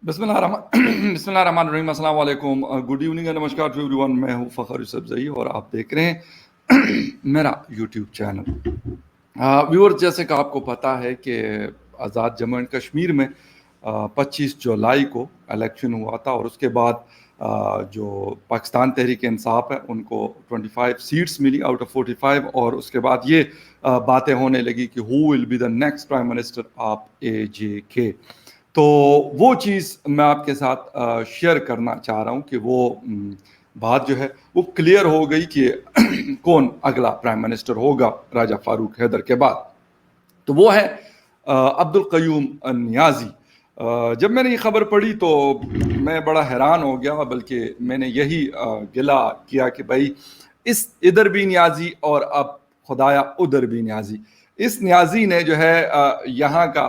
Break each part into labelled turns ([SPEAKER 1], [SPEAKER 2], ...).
[SPEAKER 1] بسم اللہ الرحمن الرحیم. السلام علیکم, گڈ ایوننگ اینڈ نمسکار ٹو ایوری ون. میں ہوں فخر یوسفزئی اور آپ دیکھ رہے ہیں میرا یوٹیوب چینل. ویور, جیسے کہ آپ کو پتہ ہے کہ آزاد جموں اینڈ کشمیر میں 25 جولائی کو الیکشن ہوا تھا, اور اس کے بعد جو پاکستان تحریک انصاف ہے ان کو 25 سیٹس ملی آؤٹ آف 45, اور اس کے بعد یہ باتیں ہونے لگی کہ who will be the next prime minister of AJK. تو وہ چیز میں آپ کے ساتھ شیئر کرنا چاہ رہا ہوں کہ وہ بات جو ہے وہ کلیئر ہو گئی کہ کون اگلا پرائم منسٹر ہوگا راجہ فاروق حیدر کے بعد. تو وہ ہے عبدالقیوم نیازی. جب میں نے یہ خبر پڑھی تو میں بڑا حیران ہو گیا, بلکہ میں نے یہی گلہ کیا کہ بھائی اس ادھر بھی نیازی اور اب خدایا ادھر بھی نیازی. اس نیازی نے جو ہے یہاں کا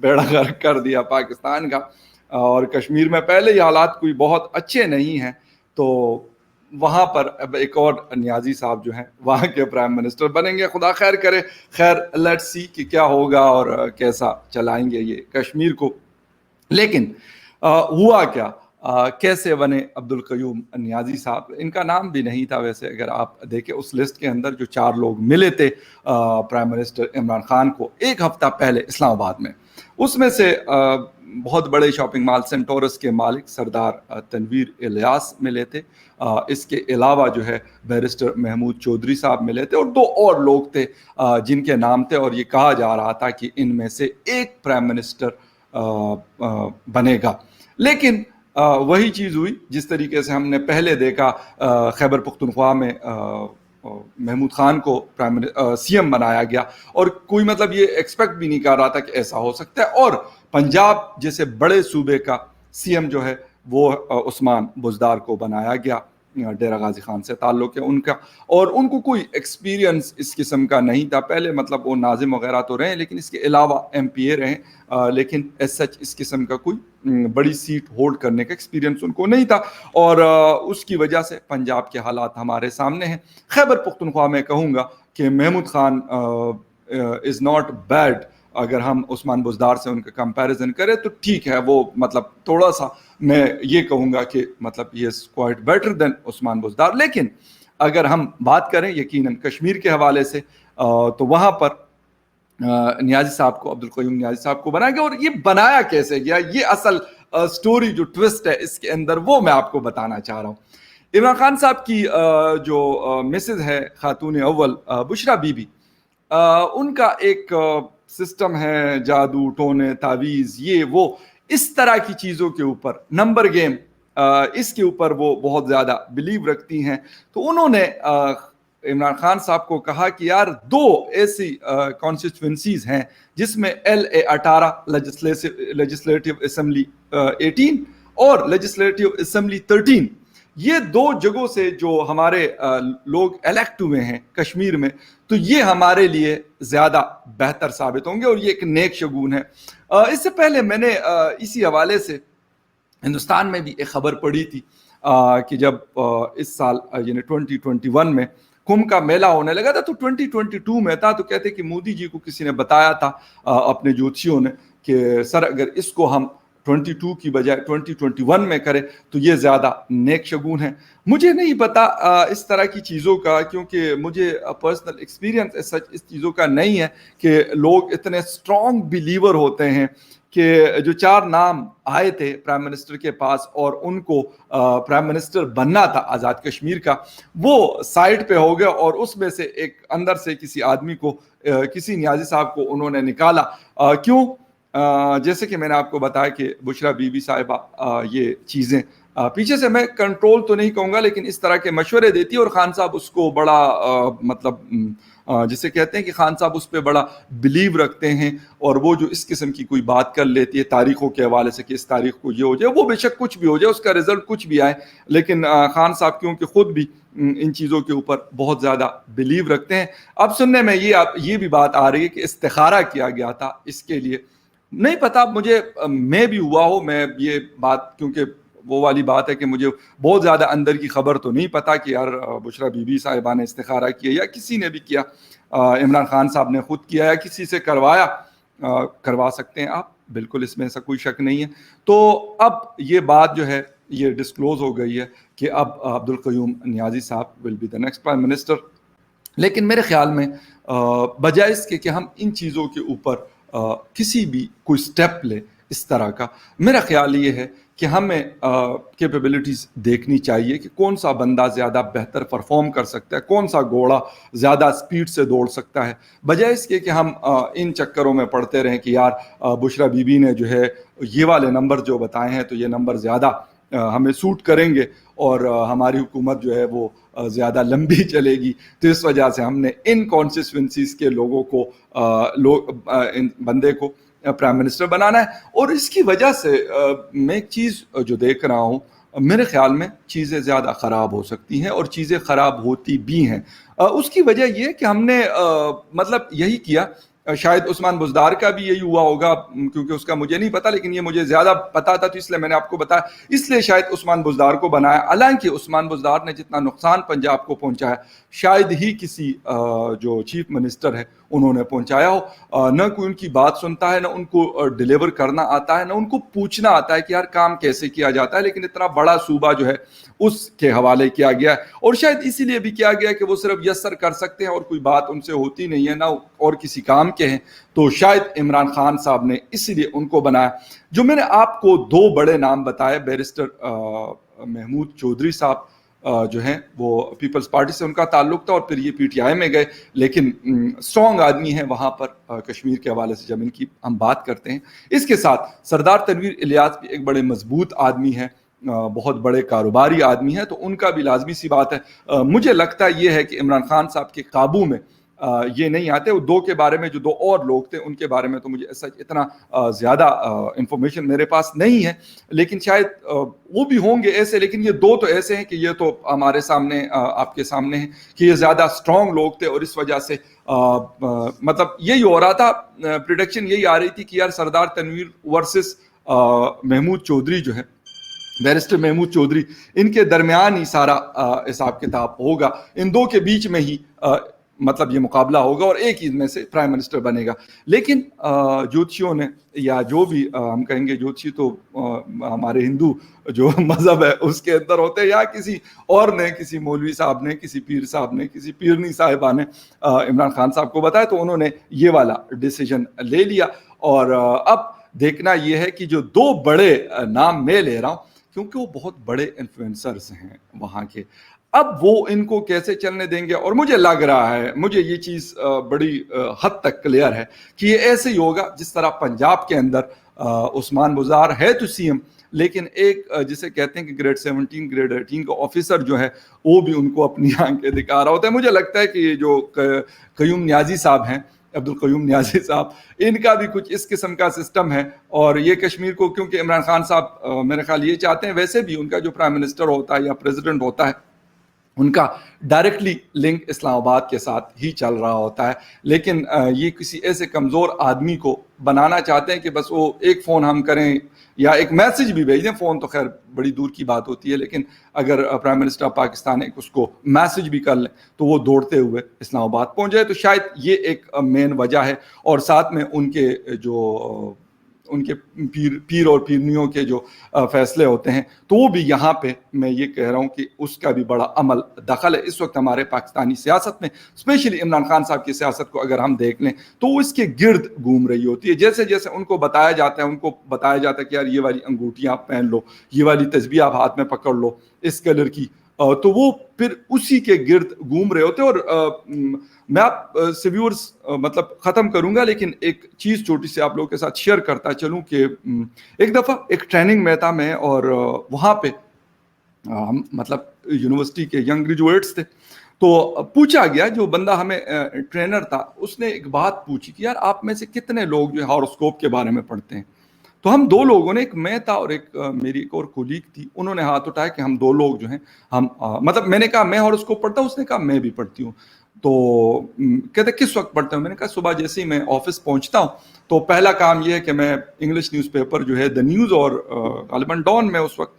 [SPEAKER 1] بیڑا غرق کر دیا پاکستان کا, اور کشمیر میں پہلے ہی حالات کوئی بہت اچھے نہیں ہیں, تو وہاں پر اب ایک اور نیازی صاحب جو ہیں وہاں کے پرائم منسٹر بنیں گے. خدا خیر کرے. خیر, لیٹس سی کہ کیا ہوگا اور کیسا چلائیں گے یہ کشمیر کو. لیکن ہوا کیا, کیسے بنے عبدالقیوم نیازی صاحب. ان کا نام بھی نہیں تھا ویسے, اگر آپ دیکھیں اس لسٹ کے اندر جو 4 لوگ ملے تھے پرائم منسٹر عمران خان کو ایک ہفتہ پہلے اسلام آباد میں, اس میں سے بہت بڑے شاپنگ مال سینٹورس کے مالک سردار تنویر الیاس ملے تھے. اس کے علاوہ جو ہے بیرسٹر محمود چودھری صاحب ملے تھے, اور 2 اور لوگ تھے جن کے نام تھے, اور یہ کہا جا رہا تھا کہ ان میں سے ایک پرائم منسٹر بنے گا. لیکن وہی چیز ہوئی جس طریقے سے ہم نے پہلے دیکھا. خیبر پختونخوا میں محمود خان کو CM بنایا گیا, اور کوئی مطلب یہ ایکسپیکٹ بھی نہیں کر رہا تھا کہ ایسا ہو سکتا ہے. اور پنجاب جیسے بڑے صوبے کا CM جو ہے وہ عثمان بزدار کو بنایا گیا. ڈیرہ غازی خان سے تعلق ہے ان کا, اور ان کو کوئی ایکسپیرینس اس قسم کا نہیں تھا. پہلے مطلب وہ ناظم وغیرہ تو رہے, لیکن اس کے علاوہ MPA رہے, لیکن ایز سچ اس قسم کا کوئی بڑی سیٹ ہولڈ کرنے کا ایکسپیرینس ان کو نہیں تھا, اور اس کی وجہ سے پنجاب کے حالات ہمارے سامنے ہیں. خیبر پختونخوا میں کہوں گا کہ Mahmood Khan is not bad. اگر ہم عثمان بزدار سے ان کا کمپیریزن کریں تو ٹھیک ہے, وہ مطلب تھوڑا سا میں یہ کہوں گا کہ مطلب ہی is quite better than Usman Buzdar. لیکن اگر ہم بات کریں یقیناً کشمیر کے حوالے سے, تو وہاں پر نیازی صاحب کو, عبدالقیوم نیازی صاحب کو بنایا گیا. اور یہ بنایا کیسے گیا, یہ اصل سٹوری جو ٹوسٹ ہے اس کے اندر, وہ میں آپ کو بتانا چاہ رہا ہوں. عمران خان صاحب کی جو مسز ہے خاتون اول بشرا بی بی, ان کا ایک سسٹم ہے, جادو ٹونے تعویذ یہ وہ اس طرح کی چیزوں کے اوپر, نمبر گیم, اس کے اوپر وہ بہت زیادہ بلیو رکھتی ہیں. تو انہوں نے عمران خان صاحب کو کہا کہ یار 2 ایسی کانسٹیٹوئنسیز ہیں جس میں LA-18 لیجسلیٹو اسمبلی 18 اور لیجسلیٹو اسمبلی 13, یہ 2 جگہوں سے جو ہمارے لوگ الیکٹ ہوئے ہیں کشمیر میں, تو یہ ہمارے لیے زیادہ بہتر ثابت ہوں گے, اور یہ ایک نیک شگون ہے. اس سے پہلے میں نے اسی حوالے سے ہندوستان میں بھی ایک خبر پڑھی تھی کہ جب اس سال یعنی 2021 میں کمبھ کا میلہ ہونے لگا تھا, تو 2022 میں تھا, تو کہتے کہ مودی جی کو کسی نے بتایا تھا اپنے جوتشیوں نے کہ سر اگر اس کو ہم 22 کی بجائے 2021 میں کرے تو یہ زیادہ نیک شگون ہے. مجھے نہیں پتا اس طرح کی چیزوں کا, کیونکہ مجھے پرسنل ایکسپیرینس اس چیزوں کا نہیں ہے کہ لوگ اتنے اسٹرانگ بلیور ہوتے ہیں کہ جو 4 نام آئے تھے پرائم منسٹر کے پاس اور ان کو پرائم منسٹر بننا تھا آزاد کشمیر کا, وہ سائڈ پہ ہو گیا, اور اس میں سے ایک اندر سے کسی آدمی کو, کسی نیازی صاحب کو انہوں نے نکالا. کیوں؟ جیسے کہ میں نے آپ کو بتایا کہ بشرا بی بی صاحبہ یہ چیزیں پیچھے سے, میں کنٹرول تو نہیں کہوں گا, لیکن اس طرح کے مشورے دیتی ہے, اور خان صاحب اس کو بڑا مطلب جسے کہتے ہیں کہ خان صاحب اس پہ بڑا بلیو رکھتے ہیں, اور وہ جو اس قسم کی کوئی بات کر لیتی ہے تاریخوں کے حوالے سے کہ اس تاریخ کو یہ ہو جائے, وہ بے شک کچھ بھی ہو جائے, اس کا رزلٹ کچھ بھی آئے, لیکن خان صاحب کیونکہ خود بھی ان چیزوں کے اوپر بہت زیادہ بلیو رکھتے ہیں. اب سننے میں یہ بھی بات آ رہی ہے کہ استخارہ کیا گیا تھا اس کے لیے, نہیں پتا مجھے, میں بھی ہوا ہو, میں یہ بات کیونکہ وہ والی بات ہے کہ مجھے بہت زیادہ اندر کی خبر تو نہیں پتا کہ یار بشرا بی بی صاحبہ نے استخارہ کیا یا کسی نے بھی کیا, عمران خان صاحب نے خود کیا یا کسی سے کروایا, کروا سکتے ہیں آپ، بالکل اس میں ایسا کوئی شک نہیں ہے. تو اب یہ بات جو ہے یہ ڈسکلوز ہو گئی ہے کہ اب عبدالقیوم نیازی صاحب will be the next prime minister. لیکن میرے خیال میں بجائے اس کے کہ ہم ان چیزوں کے اوپر کسی بھی کوئی سٹیپ لے اس طرح کا، میرا خیال یہ ہے کہ ہمیں کیپیبلٹیز دیکھنی چاہیے کہ کون سا بندہ زیادہ بہتر پرفارم کر سکتا ہے، کون سا گھوڑا زیادہ سپیڈ سے دوڑ سکتا ہے، بجائے اس کے کہ ہم ان چکروں میں پڑتے رہیں کہ یار بشرا بی بی نے جو ہے یہ والے نمبر جو بتائے ہیں تو یہ نمبر زیادہ ہمیں سوٹ کریں گے اور ہماری حکومت جو ہے وہ زیادہ لمبی چلے گی. تو اس وجہ سے ہم نے ان کانسٹیٹوئنسیز کے لوگوں کو ان بندے کو پرائم منسٹر بنانا ہے. اور اس کی وجہ سے میں ایک چیز جو دیکھ رہا ہوں، میرے خیال میں چیزیں زیادہ خراب ہو سکتی ہیں اور چیزیں خراب ہوتی بھی ہیں. اس کی وجہ یہ کہ ہم نے مطلب یہی کیا، شاید عثمان بزدار کا بھی یہی ہوا ہوگا کیونکہ اس کا مجھے نہیں پتا، لیکن یہ مجھے زیادہ پتا تھا تو اس لیے میں نے آپ کو بتایا، اس لیے شاید عثمان بزدار کو بنایا. حالانکہ عثمان بزدار نے جتنا نقصان پنجاب کو پہنچایا شاید ہی کسی جو چیف منسٹر ہے انہوں نے پہنچایا ہو. نہ کوئی ان کی بات سنتا ہے، نہ ان کو ڈیلیور کرنا آتا ہے، نہ ان کو پوچھنا آتا ہے کہ یار کام کیسے کیا جاتا ہے. لیکن اتنا بڑا صوبہ جو ہے اس کے حوالے کیا گیا ہے، اور شاید اسی لیے بھی کیا گیا کہ وہ صرف یس سر کر سکتے ہیں اور کوئی بات ان سے ہوتی نہیں ہے، نہ اور کسی کام کے ہیں. تو شاید عمران خان صاحب نے اسی لیے ان کو بنایا. جو میں نے آپ کو دو بڑے نام بتائے، بیرسٹر محمود چودھری صاحب جو ہیں وہ پیپلز پارٹی سے ان کا تعلق تھا اور پھر یہ پی ٹی آئی میں گئے، لیکن اسٹرانگ آدمی ہیں وہاں پر کشمیر کے حوالے سے جب ان کی ہم بات کرتے ہیں. اس کے ساتھ سردار تنویر الیاس بھی ایک بڑے مضبوط آدمی ہیں، بہت بڑے کاروباری آدمی ہیں، تو ان کا بھی لازمی سی بات ہے. مجھے لگتا یہ ہے کہ عمران خان صاحب کے قابو میں یہ نہیں آتے. وہ دو کے بارے میں جو دو اور لوگ تھے ان کے بارے میں تو مجھے اتنا زیادہ انفارمیشن میرے پاس نہیں ہے، لیکن شاید وہ بھی ہوں گے ایسے. لیکن یہ دو تو ایسے ہیں کہ یہ تو ہمارے سامنے آپ کے سامنے ہیں کہ یہ زیادہ اسٹرانگ لوگ تھے، اور اس وجہ سے مطلب یہی ہو رہا تھا، پریڈکشن یہی آ رہی تھی کہ یار سردار تنویر ورسز محمود چودھری جو ہے، بیرسٹر محمود چودھری، ان کے درمیان ہی سارا حساب کتاب ہوگا، ان دو کے بیچ میں ہی مطلب یہ مقابلہ ہوگا اور ایک ہی میں سے پرائم منسٹر بنے گا. لیکن جوتشیوں نے، یا جو بھی ہم کہیں گے، جوتشی تو ہمارے ہندو جو مذہب ہے اس کے اندر ہوتے ہیں، یا کسی اور نے، کسی مولوی صاحب نے، کسی پیر صاحب نے، کسی پیرنی صاحبہ نے عمران خان صاحب کو بتایا، تو انہوں نے یہ والا ڈیسیجن لے لیا. اور اب دیکھنا یہ ہے کہ جو دو بڑے نام میں لے رہا ہوں کیونکہ وہ بہت بڑے انفلوئنسرز ہیں وہاں کے، اب وہ ان کو کیسے چلنے دیں گے. اور مجھے لگ رہا ہے، مجھے یہ چیز بڑی حد تک کلیئر ہے کہ یہ ایسے ہی ہوگا جس طرح پنجاب کے اندر عثمان بزدار ہے تو سی ایم، لیکن ایک جسے کہتے ہیں کہ گریڈ 17 گریڈ 18 کا آفیسر جو ہے وہ بھی ان کو اپنی آنکھیں دکھا رہا ہوتا ہے. مجھے لگتا ہے کہ یہ جو قیوم نیازی صاحب ہیں، عبدالقیوم نیازی صاحب، ان کا بھی کچھ اس قسم کا سسٹم ہے. اور یہ کشمیر کو، کیونکہ عمران خان صاحب میرے خیال یہ چاہتے ہیں، ویسے بھی ان کا جو پرائم منسٹر ہوتا ہے یا پریزیڈنٹ ہوتا ہے ان کا ڈائریکٹلی لنک اسلام آباد کے ساتھ ہی چل رہا ہوتا ہے. لیکن یہ کسی ایسے کمزور آدمی کو بنانا چاہتے ہیں کہ بس وہ ایک فون ہم کریں یا ایک میسج بھی بھیج دیں. فون تو خیر بڑی دور کی بات ہوتی ہے، لیکن اگر پرائم منسٹر آف پاکستان اس کو میسج بھی کر لیں تو وہ دوڑتے ہوئے اسلام آباد پہنچ جائے. تو شاید یہ ایک مین وجہ ہے. اور ساتھ میں ان کے جو ان کے پیر اور پیرنیوں کے جو فیصلے ہوتے ہیں تو وہ بھی یہاں پہ میں یہ کہہ رہا ہوں کہ اس کا بھی بڑا عمل دخل ہے. اس وقت ہمارے پاکستانی سیاست میں، اسپیشلی عمران خان صاحب کی سیاست کو اگر ہم دیکھ لیں تو وہ اس کے گرد گھوم رہی ہوتی ہے. جیسے جیسے ان کو بتایا جاتا ہے کہ یار یہ والی انگوٹیاں آپ پہن لو، یہ والی تسبیح آپ ہاتھ میں پکڑ لو اس کلر کی، تو وہ پھر اسی کے گرد گھوم رہے ہوتے. اور میں آپ سے ویورز مطلب ختم کروں گا، لیکن ایک چیز چھوٹی سی آپ لوگوں کے ساتھ شیئر کرتا چلوں کہ ایک دفعہ ایک ٹریننگ میں تھا میں، اور وہاں پہ ہم مطلب یونیورسٹی کے ینگ گریجویٹس تھے. تو پوچھا گیا، جو بندہ ہمیں ٹرینر تھا اس نے ایک بات پوچھی کہ یار آپ میں سے کتنے لوگ جو ہاروسکوپ کے بارے میں پڑھتے ہیں. تو ہم دو لوگوں نے، ایک میں تھا اور ایک میری ایک اور کولیگ تھی، انہوں نے ہاتھ اٹھایا کہ ہم دو لوگ جو ہیں ہم مطلب میں نے کہا میں ہاروسکوپ پڑھتا ہوں، اس نے کہا میں بھی پڑھتی ہوں. تو کہتے کس وقت پڑھتے ہوں؟ میں نے کہا صبح جیسے ہی میں آفس پہنچتا ہوں تو پہلا کام یہ ہے کہ میں انگلش نیوز پیپر جو ہے دا نیوز اور غالباً ڈان میں اس وقت،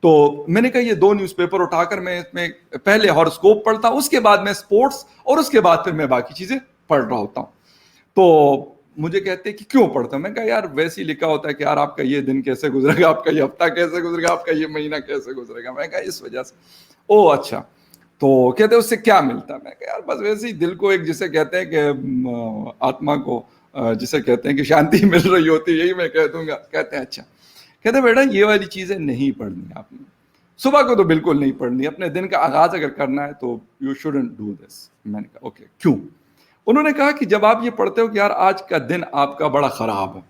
[SPEAKER 1] تو میں نے کہا یہ دو نیوز پیپر اٹھا کر میں اس میں پہلے ہاروسکوپ پڑھتا ہوں، اس کے بعد میں سپورٹس، اور اس کے بعد پھر میں باقی چیزیں پڑھ رہا ہوتا ہوں. تو مجھے کہتے کہ کیوں پڑھتا ہوں؟ میں کہا یار ویسے ہی لکھا ہوتا ہے کہ یار آپ کا یہ دن کیسے گزرے گا, آپ کا یہ ہفتہ کیسے گزرے گا, آپ کا یہ مہینہ کیسے گزرے گا. میں کہا اس وجہ سے. او اچھا, تو کہتے اس سے کیا ملتا ہے؟ میں کہا یار بس ویسے ہی دل کو ایک جسے کہتے ہیں کہ آتما کو جسے کہتے ہیں کہ شانتی مل رہی ہوتی ہے, یہی میں کہہ دوں گا. کہتے ہیں اچھا. کہتے بیٹا یہ والی چیزیں نہیں پڑھنی آپ نے, صبح کو تو بالکل نہیں پڑھنی, اپنے دن کا آغاز اگر کرنا ہے تو یو شوڈنٹ ڈو دس. میں نے کہا اوکے کیوں؟ انہوں نے کہا کہ جب آپ یہ پڑھتے ہو کہ یار آج کا دن آپ کا بڑا خراب ہے,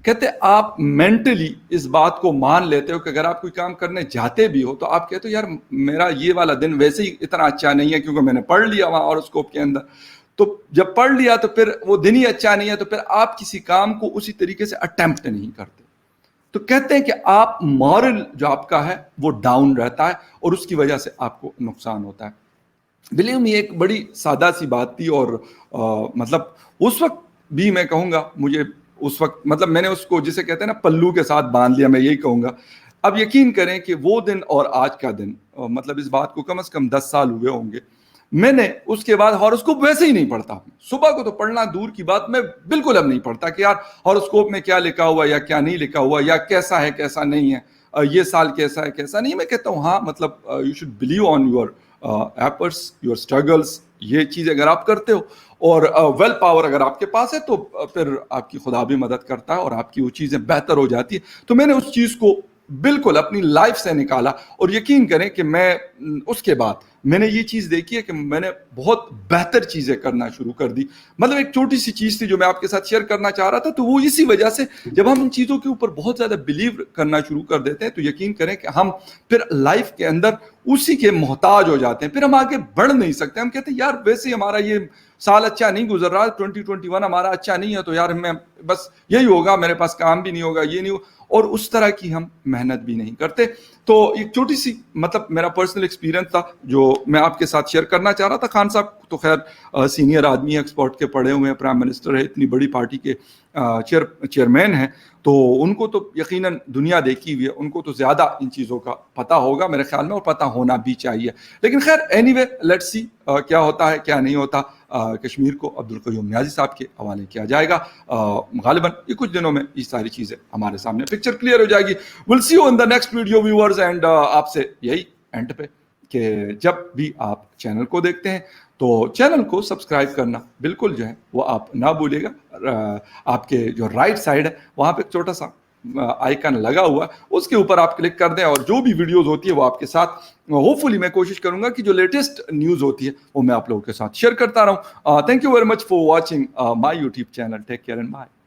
[SPEAKER 1] کہتے آپ مینٹلی اس بات کو مان لیتے ہو کہ اگر آپ کوئی کام کرنے جاتے بھی ہو تو آپ کہتے ہو یار میرا یہ والا دن ویسے ہی اتنا اچھا نہیں ہے کیونکہ میں نے پڑھ لیا وہاں ہاروسکوپ کے اندر. تو جب پڑھ لیا تو پھر وہ دن ہی اچھا نہیں ہے, تو پھر آپ کسی کام کو اسی طریقے سے اٹیمپٹ نہیں کرتے. تو کہتے ہیں کہ آپ مورل جو آپ کا ہے وہ ڈاؤن رہتا ہے اور اس کی وجہ سے آپ کو نقصان ہوتا ہے. بلیو می ایک بڑی سادہ سی بات تھی, اور مطلب اس وقت بھی میں کہوں گا مجھے اس وقت مطلب میں نے اس کو جسے کہتے ہیں نا پلو کے ساتھ باندھ لیا, میں یہی کہوں گا. اب یقین کریں کہ وہ دن اور آج کا دن مطلب اس بات کو کم از کم 10 سال ہوئے ہوں گے. میں نے اس کے بعد ہاروسکوپ ویسے ہی نہیں پڑھتا. صبح کو تو پڑھنا دور کی بات, میں بالکل اب نہیں پڑھتا کہ یار ہاروسکوپ میں کیا لکھا ہوا یا کیا نہیں لکھا ہوا, یا کیسا ہے کیسا نہیں ہے, یہ سال کیسا ہے کیسا نہیں. میں کہتا ہوں ہاں مطلب you should believe on your efforts, your struggles. یہ چیز اگر آپ کرتے ہو اور ویل پاور اگر آپ کے پاس ہے تو پھر آپ کی خدا بھی مدد کرتا ہے اور آپ کی وہ چیزیں بہتر ہو جاتی ہیں. تو میں نے اس چیز کو بالکل اپنی لائف سے نکالا, اور یقین کریں کہ میں اس کے بعد میں نے یہ چیز دیکھی ہے کہ میں نے بہت بہتر چیزیں کرنا شروع کر دی. مطلب ایک چھوٹی سی چیز تھی جو میں آپ کے ساتھ شیئر کرنا چاہ رہا تھا, تو وہ اسی وجہ سے جب ہم ان چیزوں کے اوپر بہت زیادہ بلیو کرنا شروع کر دیتے ہیں تو یقین کریں کہ ہم پھر لائف کے اندر اسی کے محتاج ہو جاتے ہیں, پھر ہم آگے بڑھ نہیں سکتے. ہم کہتے ہیں یار ویسے ہی ہمارا یہ سال اچھا نہیں گزر رہا, 2021 ہمارا اچھا نہیں ہے, تو یار میں بس یہی ہوگا, میرے پاس کام بھی نہیں ہوگا, یہ نہیں ہوگا, اور اس طرح کی ہم محنت بھی نہیں کرتے. تو ایک چھوٹی سی مطلب میرا پرسنل ایکسپیرینس تھا جو میں آپ کے ساتھ شیئر کرنا چاہ رہا تھا. خان صاحب تو خیر سینئر آدمی ہے, ایکسپورٹ کے پڑھے ہوئے ہیں, پرائم منسٹر ہے, اتنی بڑی پارٹی کے چیئرمین ہیں, تو ان کو تو یقیناً دنیا دیکھی ہوئی ہے, ان کو تو زیادہ ان چیزوں کا پتہ ہوگا میرے خیال میں, اور پتہ ہونا بھی چاہیے. لیکن خیر اینی وے لیٹس سی کیا ہوتا ہے کیا نہیں ہوتا. کشمیر کو عبدالقیوم نیازی صاحب کے حوالے کیا جائے گا. غالباً یہ کچھ دنوں میں یہ ساری چیزیں ہمارے سامنے پکچر کلیئر ہو جائے گی. Will see you in the next video viewers. And آپ سے یہی اینڈ پہ کہ جب بھی آپ چینل کو دیکھتے ہیں تو چینل کو سبسکرائب کرنا بالکل جو ہے وہ آپ نہ بھولے گا. آپ کے جو رائٹ سائڈ ہے وہاں پہ ایک چھوٹا سا آئیکن لگا ہوا ہے, اس کے اوپر آپ کلک کر دیں, اور جو بھی ویڈیوز ہوتی ہے وہ آپ کے ساتھ ہوپ فلی میں کوشش کروں گا کہ جو لیٹسٹ نیوز ہوتی ہے وہ میں آپ لوگوں کے ساتھ شیئر کرتا رہوں. Thank you very much for watching my YouTube channel. Take care and bye.